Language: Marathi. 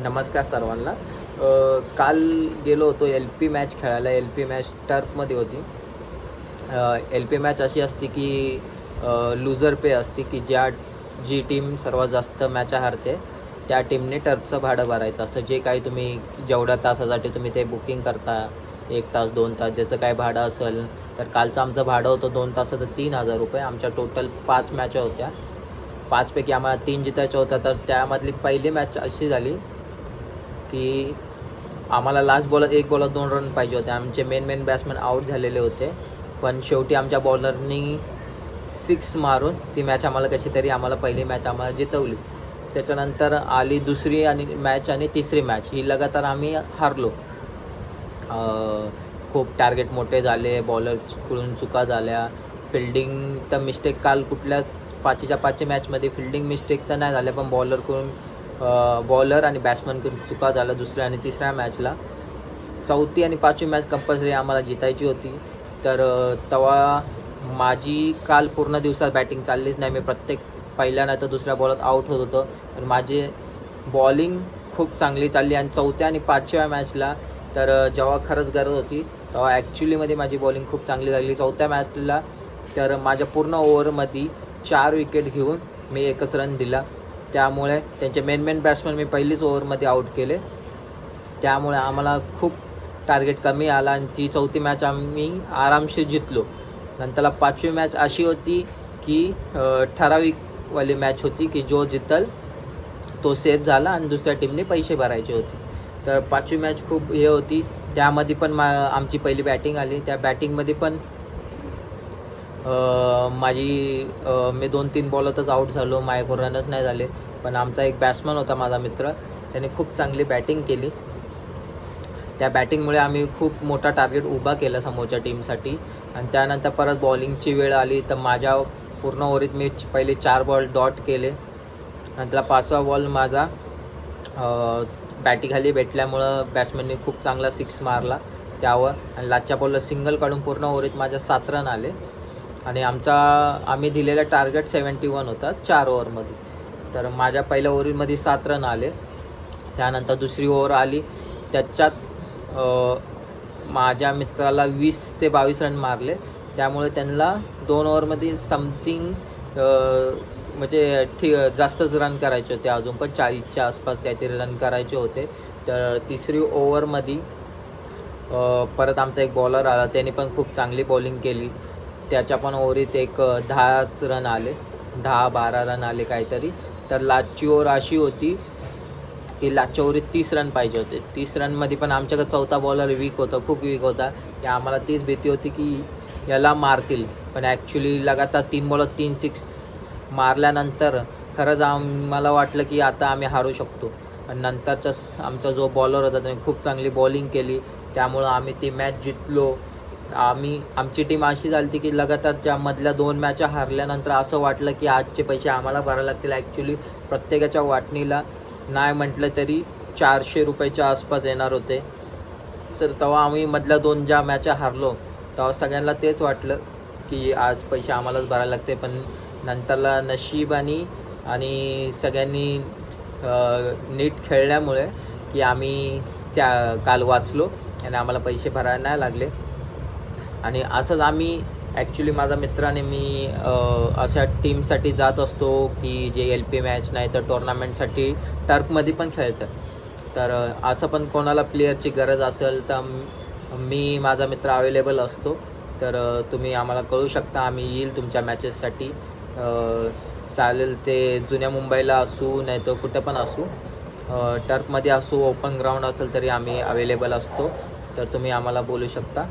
नमस्कार सर्वांना. काल गेलो होतो LP मॅच खेळायला. LP मॅच टर्फमध्ये होती. LP मॅच अशी असते की लूजर पे असते की जी टीम सर्वात जास्त मॅचा हारते त्या टीमने टर्फचं भाडं भरायचं असतं. जे काही तुम्ही जेवढ्या तासासाठी तुम्ही ते बुकिंग करता, 1 तास 2 तास ज्याचं काय भाडं असेल. तर कालचं आमचं भाडं होतं 2 तासाचं 3,000 रुपये. आमच्या टोटल 5 मॅचा होत्या. 5पैकी आम्हाला 3 जितायच्या होत्या. तर त्यामधली पहिली मॅच अशी झाली की आम्हाला लास्ट बॉलर 1 बॉलर 2 रन पाहिजे होते. आमचे मेन बॅट्समॅन आऊट झालेले होते. पण शेवटी आमच्या बॉलरनी 6 मारून ती मॅच आम्हाला कशी तरी पहिली मॅच आम्हाला जितवली. त्याच्यानंतर आली दुसरी मॅच आणि तिसरी मॅच. ही लगातार आम्ही हारलो. खूप टार्गेट मोठे झाले, बॉलरकडून चुका झाल्या. फिल्डिंग तर मिस्टेक काल कुठल्याच 5च्या 5 मॅचमध्ये फिल्डिंग मिस्टेक तर नाही झाल्या, पण बॉलर आणि बॅट्समनकडून चुका झाल्या दुसऱ्या आणि तिसऱ्या मॅचला. चौथी आणि 5वी मॅच कंपल्सरी आम्हाला जितायची होती. तर तेव्हा माझी काल पूर्ण दिवसात बॅटिंग चाललीच नाही. मी प्रत्येक पहिल्या नाही तर दुसऱ्या बॉलर आऊट होत होतो. तर माझी बॉलिंग खूप चांगली चालली आणि चौथ्या आणि 5व्या मॅचला तर जेव्हा खरंच गरज होती तेव्हा ॲक्च्युलीमध्ये माझी बॉलिंग खूप चांगली झाली. चौथ्या मॅचला तर माझ्या पूर्ण ओव्हरमध्ये 4 विकेट घेऊन मी 1च रन दिला. त्यामुळे त्यांचे मेन बॅट्समन मी पहिलीच ओव्हरमध्ये आऊट केले. त्यामुळे आम्हाला खूप टार्गेट कमी आला आणि ती चौथी मॅच आम्ही आरामशीर जितलो. नंतरला 5वी मॅच अशी होती की ठराविकवाली मॅच होती की जो जितल तो सेफ झाला आणि दुसऱ्या टीमने पैसे भरायचे होते. तर 5वी मॅच खूप होती. त्यामध्ये पण आमची पहिली बॅटिंग आली. त्या बॅटिंगमध्ये पण मी 2-3 बॉलतच आऊट झालो. माझ्याकडून रनच नाही झाले. पण आमचा एक बॅट्समन होता माझा मित्र, त्याने खूप चांगली बॅटिंग केली. त्या बॅटिंगमुळे आम्ही खूप मोठा टार्गेट उभा केला समोरच्या टीमसाठी. आणि त्यानंतर परत बॉलिंगची वेळ आली तर माझ्या पूर्ण ओव्हरीत मी पहिले 4 बॉल डॉट केले. नंतर 5वा बॉल माझा बॅटीखाली भेटल्यामुळं बॅट्समॅनने खूप चांगला 6 मारला त्यावर आणि लास्टच्या बॉलला सिंगल काढून पूर्ण ओव्हरीत माझ्या 7 रन आले. आणि आम्ही दिलेला टार्गेट 71 होता 4 ओव्हरमध्ये. तर माझ्या पहिल्या ओव्हरमध्ये 7 रन आले. त्यानंतर दुसरी ओव्हर आली त्याच्यात माझ्या मित्राला 20 ते 22 रन मारले. त्यामुळे त्यांना 2 ओव्हरमध्ये समथिंग म्हणजे जास्तच रन करायचे होते. अजून पण 40च्या आसपास काहीतरी रन करायचे होते. तर तिसरी ओव्हरमध्ये परत आमचा एक बॉलर आला, त्याने पण खूप चांगली बॉलिंग केली. त्याच्या पण ओव्हरीत एक 10च रन आले, 10-12 रन आले काहीतरी. तर लास्टची ओव्हर अशी होती की लास्टच्या ओव्हरीत 30 रन पाहिजे होते. 30 रनमध्ये पण आमच्याकडे चौथा बॉलर खूप वीक होता. की आम्हाला तीच भीती होती की याला मारतील. पण ॲक्च्युली लगातार 3 बॉलर 3 6 मारल्यानंतर खरंच आम्हाला वाटलं की आता आम्ही हारू शकतो. पण नंतरचाच आमचा जो बॉलर होता त्याने खूप चांगली बॉलिंग केली. त्यामुळं आम्ही ती मॅच जितलो. आमची टीम अशी झाली की लगातार मधल्या 2 मॅचा हारल्यानंतर असं वाटलं की आजचे पैसे आम्हाला भरायला लागतील. ॲक्च्युली प्रत्येकाच्या वाटणीला नाही म्हटलं तरी 400 रुपयाच्या आसपास येणार होते. तर तेव्हा आम्ही मधल्या 2 ज्या मॅचा हारलो तेव्हा सगळ्यांना तेच वाटलं की आज पैसे आम्हालाच भरायला लागते. पण नंतरला नशिबाने आणि सगळ्यांनी नीट खेळल्यामुळे की आम्ही काल वाचलो आणि आम्हाला पैसे भरायला नाही लागले. आणि असंच आम्ही ॲक्च्युली माझा मित्राने मी अशा टीमसाठी जात असतो की जे LP मॅच नाही तर टुर्नामेंटसाठी टर्फमध्ये पण खेळतात. तर असं पण कोणाला प्लेयरची गरज असेल तर माझा मित्र अवेलेबल असतो. तर तुम्ही आम्हाला कळू शकता, आम्ही येईल तुमच्या मॅचेससाठी. चालेल ते जुन्या मुंबईला असू नाही तर कुठं पण असू, टर्फमध्ये असू, ओपन ग्राउंड असेल तरी आम्ही अवेलेबल असतो. तर तुम्ही आम्हाला बोलू शकता.